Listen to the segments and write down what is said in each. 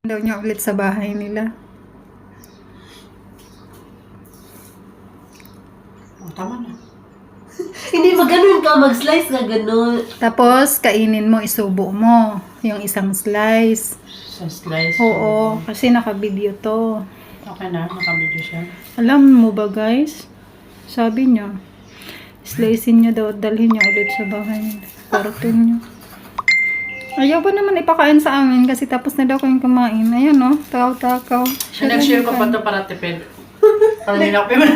Daw niya ulit sa bahay nila. Oh, tama na. Hindi ba ganun ka? Mag-slice ka ganun. Tapos, kainin mo, isubo mo. Yung isang slice. Sa slice. Oo, kasi naka-video to. Okay na, nakabidyo siya. Alam mo ba guys? Sabi niya, slicein niya daw at dalhin niya ulit sa bahay nila. Kwarto niya. Ayaw ba naman ipakain sa amin kasi tapos na daw kayong kumain. Ayan o, takaw-takaw. Nag-share ko pa ito para tipid. Para nilapin mo.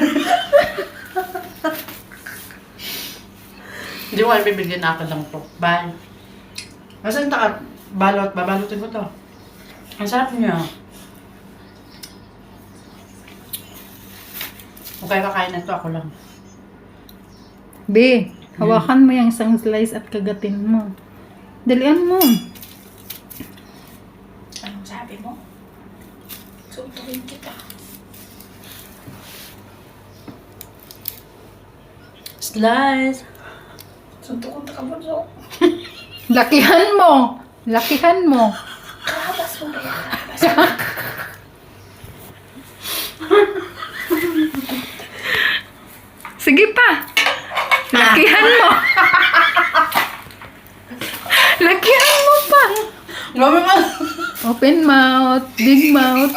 Hindi mo kayo bibigyan ako lang to. Bye. Nasaan ta? Balot. Babalutin mo to. Ang sarap niya. Kung kayo kakain na to, ako lang. B, hawakan mo yung isang slice at kagatin mo. Dalian mo. Anong sabi mo? Suntukin kita. Slice. Suntukin ka mo, so. Lakihan mo. Lakihan mo. Karabas mo ba yan? Sige pa. Lakihan mo. Lakihan mo pa. Gawin mo. Open mouth. Big mouth.